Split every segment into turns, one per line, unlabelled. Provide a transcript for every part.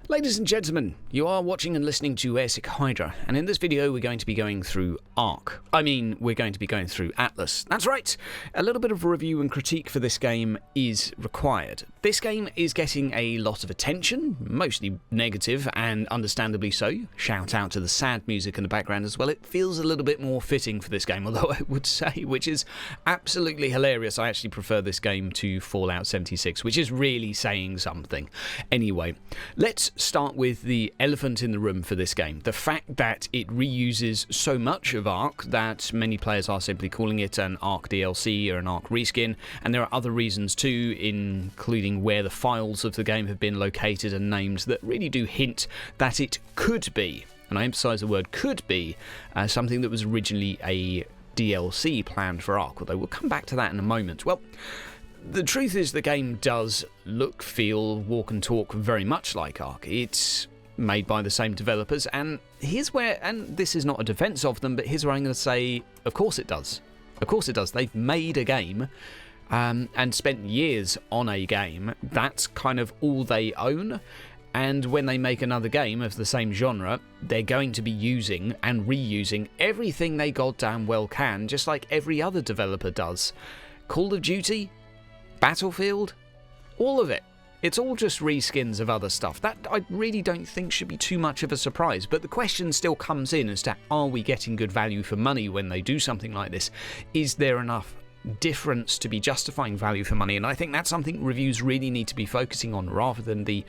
Ladies and gentlemen, you are watching and listening to Airsick Hydra, and in this video we're going to be going through we're going to be going through Atlas. That's right, a little bit of review and critique for this game is required. This game is getting a lot of attention, mostly negative, and understandably so. Shout out to the sad music in the background as well. It feels a little bit more fitting for this game, although I would say, which is absolutely hilarious, I actually prefer this game to Fallout 76, which is really saying something. Anyway, let's start with the elephant in the room for this game. The fact that it reuses so much of Ark that many players are simply calling it an Ark DLC or an Ark reskin, and there are other reasons too, including where the files of the game have been located and named, that really do hint that it could be, and I emphasise the word could be, something that was originally a DLC planned for Ark, although we'll come back to that in a moment. Well, the truth is the game does look, feel, walk and talk very much like Ark. It's made by the same developers, and here's where, and this is not a defence of them, but here's where I'm going to say, of course it does. Of course it does. They've made a game and spent years on a game. That's kind of all they own. And when they make another game of the same genre, they're going to be using and reusing everything they goddamn well can, just like every other developer does. Call of Duty? Battlefield? All of it. It's all just reskins of other stuff. That I really don't think should be too much of a surprise, but the question still comes in as to, are we getting good value for money when they do something like this? Is there enough difference to be justifying value for money? And I think that's something reviews really need to be focusing on, rather than the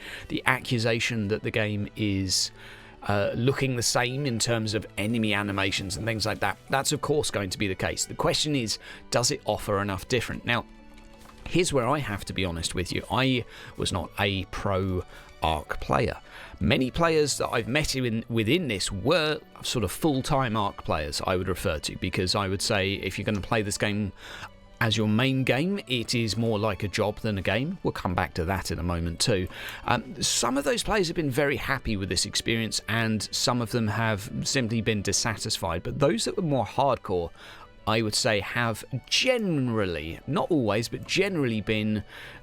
accusation that the game is looking the same in terms of enemy animations and things like that. That's of course going to be the case. The question is, does it offer enough different? Now, here's where I have to be honest with you. I was not a pro Ark player. Many players that I've met within this were sort of full-time Ark players, I would refer to, because I would say if you're going to play this game as your main game, it is more like a job than a game. We'll come back to that in a moment too. Some of those players have been very happy with this experience, and some of them have simply been dissatisfied, but those that were more hardcore, I would say, have generally, not always, but generally been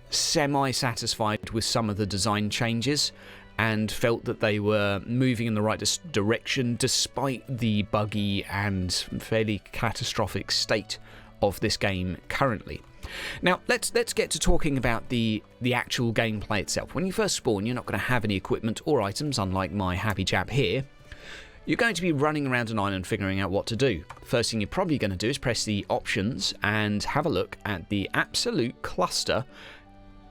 semi-satisfied with some of the design changes and felt that they were moving in the right direction despite the buggy and fairly catastrophic state of this game currently. Now, let's get to talking about the actual gameplay itself. When you first spawn, you're not going to have any equipment or items, unlike my happy chap here. You're going to be running around an island figuring out what to do. First thing you're probably going to do is press the options and have a look at the absolute cluster,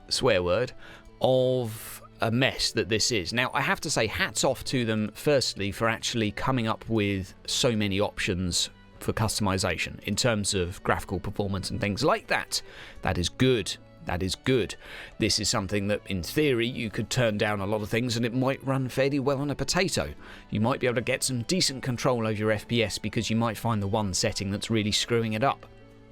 swear word, of a mess that this is. Now, I have to say hats off to them firstly for actually coming up with so many options for customization in terms of graphical performance and things like that. That is good. That is good. This is something that, in theory, you could turn down a lot of things and it might run fairly well on a potato. You might be able to get some decent control over your FPS because you might find the one setting that's really screwing it up.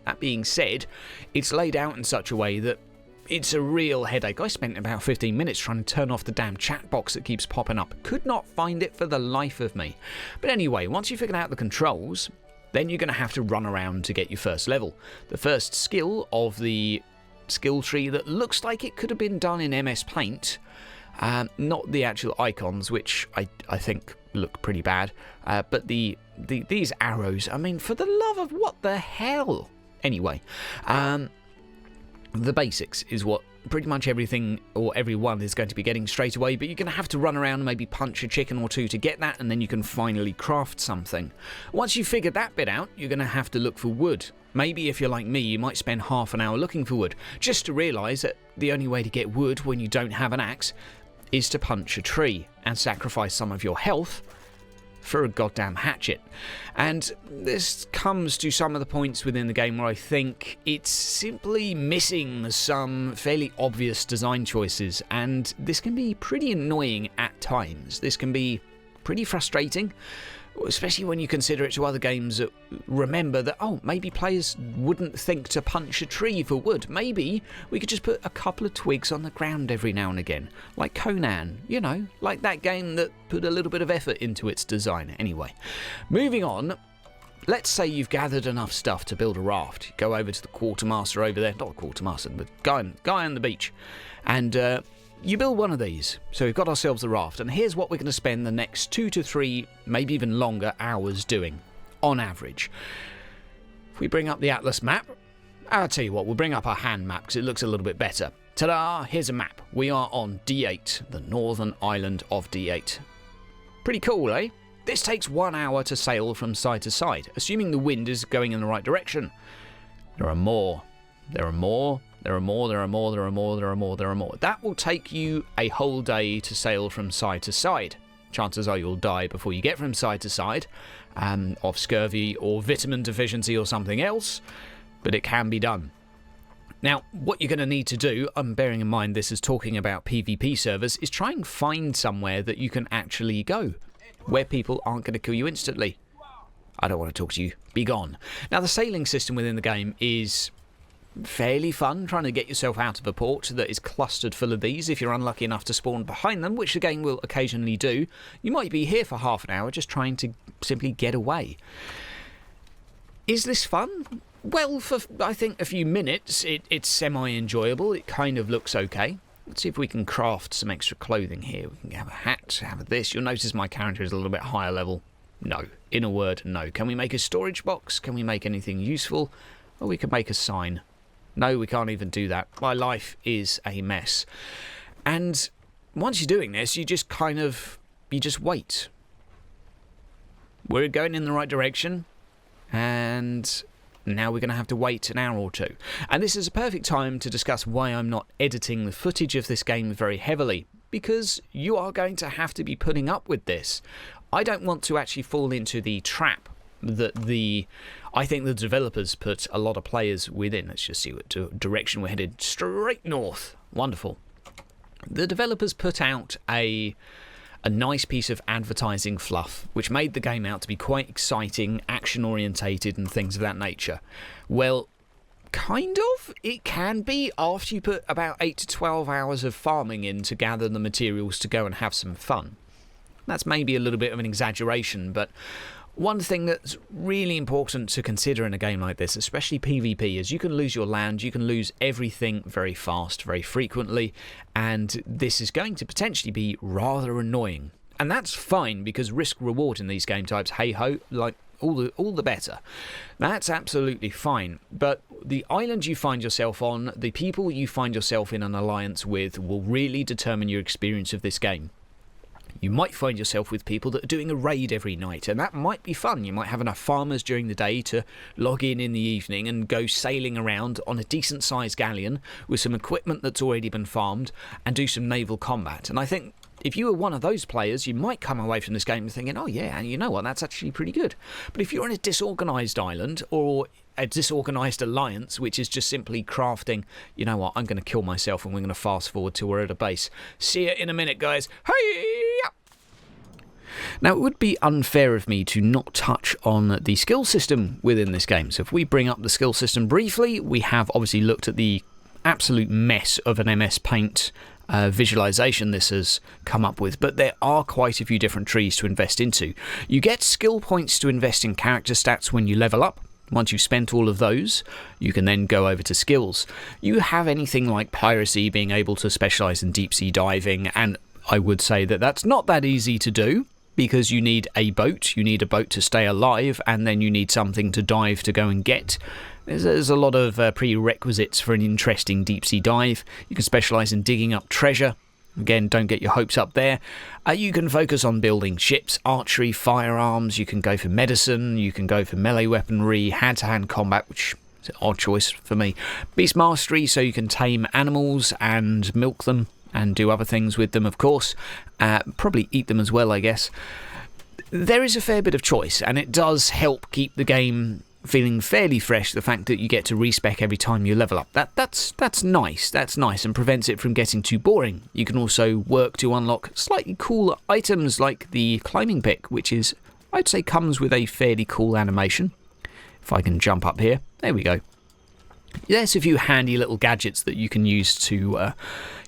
That being said, it's laid out in such a way that it's a real headache. I spent about 15 minutes trying to turn off the damn chat box that keeps popping up. Could not find it for the life of me. But anyway, once you figured out the controls, then you're going to have to run around to get your first level. The first skill of the skill tree that looks like it could have been done in MS Paint, not the actual icons, which I think look pretty bad, but these arrows, I mean, for the love of what the hell. Anyway, the basics is what pretty much everything or everyone is going to be getting straight away, but you're going to have to run around and maybe punch a chicken or two to get that, and then you can finally craft something. Once you've figured that bit out, you're going to have to look for wood. Maybe if you're like me, you might spend half an hour looking for wood, just to realise that the only way to get wood when you don't have an axe is to punch a tree and sacrifice some of your health for a goddamn hatchet. And this comes to some of the points within the game where I think it's simply missing some fairly obvious design choices, and this can be pretty annoying at times. This can be pretty frustrating, especially when you consider it to other games that remember that, oh, maybe players wouldn't think to punch a tree for wood. Maybe we could just put a couple of twigs on the ground every now and again. Like Conan, you know, like that game that put a little bit of effort into its design. Anyway, moving on. Let's say you've gathered enough stuff to build a raft. Go over to the quartermaster over there, not the quartermaster, the guy on the beach, and you build one of these. So we've got ourselves the raft, and here's what we're going to spend the next 2 to 3, maybe even longer hours doing, on average. If we bring up the Atlas map, I'll tell you what, we'll bring up our hand map because it looks a little bit better. Ta-da! Here's a map. We are on D8, the northern island of D8. Pretty cool, eh? This takes 1 hour to sail from side to side, assuming the wind is going in the right direction. There are more. There are more. There are more. There are more. There are more. There are more. There are more. That will take you a whole day to sail from side to side. Chances are you'll die before you get from side to side, of scurvy or vitamin deficiency or something else, but it can be done. Now, what you're going to need to do, I'm bearing in mind this is talking about PvP servers, is try and find somewhere that you can actually go, where people aren't going to kill you instantly. I don't want to talk to you. Be gone. Now, the sailing system within the game is fairly fun, trying to get yourself out of a port that is clustered full of these. If you're unlucky enough to spawn behind them, which the game will occasionally do, you might be here for half an hour just trying to simply get away. Is this fun? Well, for I think a few minutes, it's semi-enjoyable. It kind of looks okay. Let's see if we can craft some extra clothing here. We can have a hat, have this. You'll notice my character is a little bit higher level. No. In a word, no. Can we make a storage box? Can we make anything useful? Or we could make a sign. No, we can't even do that. My life is a mess. And once you're doing this, you just wait. We're going in the right direction, and now we're going to have to wait an hour or two. And this is a perfect time to discuss why I'm not editing the footage of this game very heavily, because you are going to have to be putting up with this. I don't want to actually fall into the trap that I think the developers put a lot of players within. Let's just see what direction we're headed. Straight north. Wonderful. The developers put out a nice piece of advertising fluff, which made the game out to be quite exciting, action-orientated, and things of that nature. Well, kind of. It can be after you put about 8 to 12 hours of farming in to gather the materials to go and have some fun. That's maybe a little bit of an exaggeration, but one thing that's really important to consider in a game like this, especially PvP, is you can lose your land, you can lose everything very fast, very frequently, and this is going to potentially be rather annoying. And that's fine, because risk-reward in these game types, hey-ho, like all the better. That's absolutely fine. But the island you find yourself on, the people you find yourself in an alliance with, will really determine your experience of this game. You might find yourself with people that are doing a raid every night, and that might be fun. You might have enough farmers during the day to log in the evening and go sailing around on a decent-sized galleon with some equipment that's already been farmed and do some naval combat. And I think if you were one of those players, you might come away from this game thinking, oh yeah, and you know what, that's actually pretty good. But if you're on a disorganised island or a disorganised alliance, which is just simply crafting, you know what, I'm going to kill myself and we're going to fast forward till we're at a base. See you in a minute, guys. Hey! Now, it would be unfair of me to not touch on the skill system within this game. So if we bring up the skill system briefly, we have obviously looked at the absolute mess of an MS Paint visualization this has come up with, but there are quite a few different trees to invest into. You get skill points to invest in character stats when you level up. Once you've spent all of those, you can then go over to skills. You have anything like piracy, being able to specialize in deep sea diving, and I would say that that's not that easy to do, because you need a boat to stay alive, and then you need something to dive to go and get. There's a lot of prerequisites for an interesting deep sea dive. You can specialise in digging up treasure. Again, don't get your hopes up there. You can focus on building ships, archery, firearms. You can go for medicine. You can go for melee weaponry, hand-to-hand combat, which is an odd choice for me. Beast mastery, so you can tame animals and milk them and do other things with them, of course. Probably eat them as well, I guess. There is a fair bit of choice, and it does help keep the game feeling fairly fresh, the fact that you get to respec every time you level up. That's nice, and prevents it from getting too boring. You can also work to unlock slightly cooler items like the climbing pick, which is, I'd say, comes with a fairly cool animation. If I can jump up here, there we go. There's a few handy little gadgets that you can use to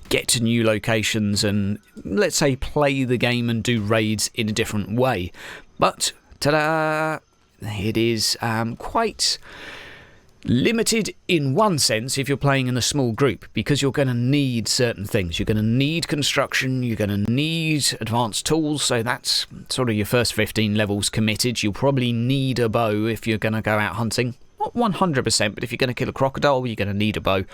get to new locations and, let's say, play the game and do raids in a different way. But, ta-da! It is quite Limited in one sense if you're playing in a small group, because you're going to need certain things. You're going to need construction, you're going to need advanced tools, so that's sort of your first 15 levels committed. You'll probably need a bow if you're going to go out hunting. Not 100%, but if you're going to kill a crocodile, you're going to need a bow.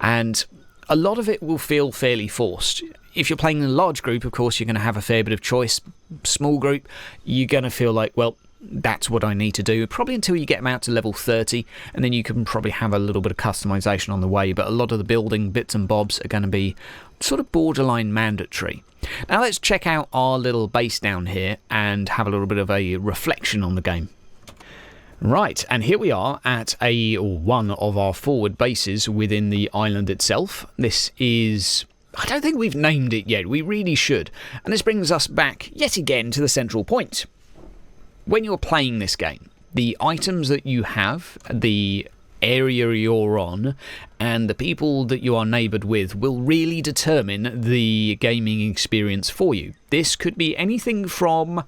And a lot of it will feel fairly forced. If you're playing in a large group, of course, you're going to have a fair bit of choice. Small group, you're going to feel like, well, that's what I need to do, probably until you get them out to level 30, and then you can probably have a little bit of customization on the way, but a lot of the building bits and bobs are going to be sort of borderline mandatory. Now let's check out our little base down here and have a little bit of a reflection on the game. Right, and here we are at one of our forward bases within the island itself. This is... I don't think we've named it yet, we really should. And this brings us back yet again to the central point. When you're playing this game, the items that you have, the area you're on, and the people that you are neighboured with will really determine the gaming experience for you. This could be anything from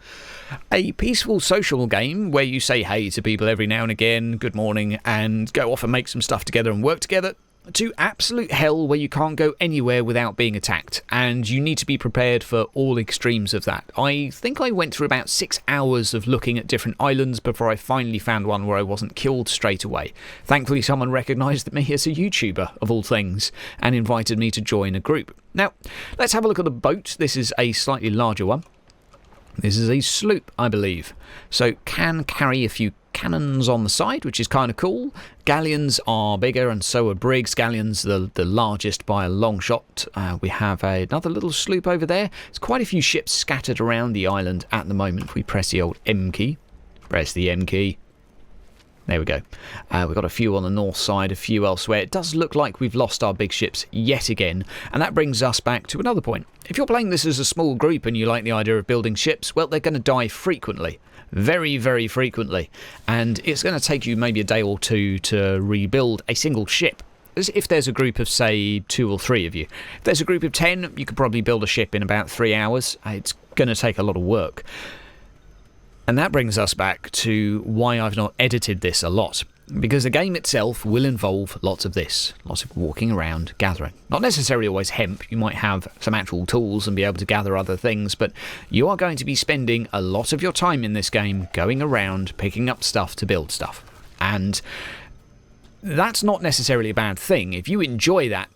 a peaceful social game where you say hey to people every now and again, good morning, and go off and make some stuff together and work together, to absolute hell where you can't go anywhere without being attacked, and you need to be prepared for all extremes of that. I think I went through about 6 hours of looking at different islands before I finally found one where I wasn't killed straight away. Thankfully someone recognised me as a YouTuber, of all things, and invited me to join a group. Now, let's have a look at the boat. This is a slightly larger one. This is a sloop, I believe, so can carry a few cannons on the side, which is kind of cool. Galleons are bigger, and so are brigs. Galleons the largest by a long shot. We have another little sloop over there. There's quite a few ships scattered around the island at the moment. If we press the old M key, press the M key. There we go. We've got a few on the north side, a few elsewhere. It does look like we've lost our big ships yet again, and that brings us back to another point. If you're playing this as a small group and you like the idea of building ships, well, they're going to die frequently. Very, very frequently. And it's going to take you maybe a day or two to rebuild a single ship. As if there's a group of, say, 2 or 3 of you. If there's a group of 10, you could probably build a ship in about 3 hours. It's going to take a lot of work. And that brings us back to why I've not edited this a lot. Because the game itself will involve lots of this. Lots of walking around, gathering. Not necessarily always hemp. You might have some actual tools and be able to gather other things. But you are going to be spending a lot of your time in this game going around, picking up stuff to build stuff. And that's not necessarily a bad thing. If you enjoy that,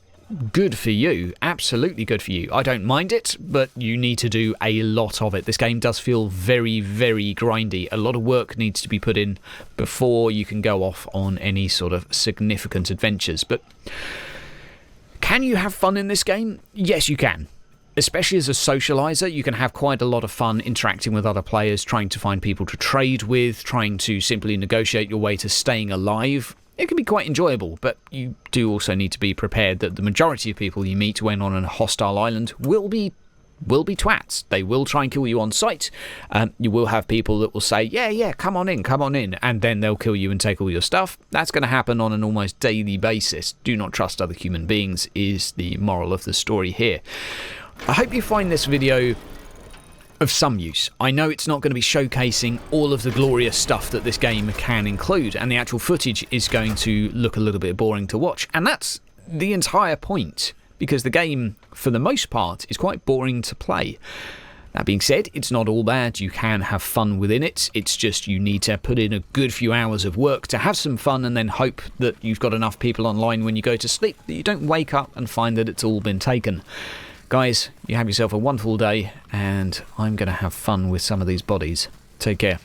good for you. Absolutely good for you. I don't mind it, but you need to do a lot of it. This game does feel very, very grindy. A lot of work needs to be put in before you can go off on any sort of significant adventures. But can you have fun in this game? Yes, you can. Especially as a socializer, you can have quite a lot of fun interacting with other players, trying to find people to trade with, trying to simply negotiate your way to staying alive. It can be quite enjoyable, but you do also need to be prepared that the majority of people you meet when on a hostile island will be twats. They will try and kill you on sight. You will have people that will say, yeah, come on in, and then they'll kill you and take all your stuff. That's going to happen on an almost daily basis. Do not trust other human beings is the moral of the story here. I hope you find this video of some use. I know it's not going to be showcasing all of the glorious stuff that this game can include, and the actual footage is going to look a little bit boring to watch, and that's the entire point, because the game, for the most part, is quite boring to play. That being said, it's not all bad. You can have fun within it. It's just you need to put in a good few hours of work to have some fun, and then hope that you've got enough people online when you go to sleep that you don't wake up and find that it's all been taken. Guys, you have yourself a wonderful day, and I'm going to have fun with some of these bodies. Take care.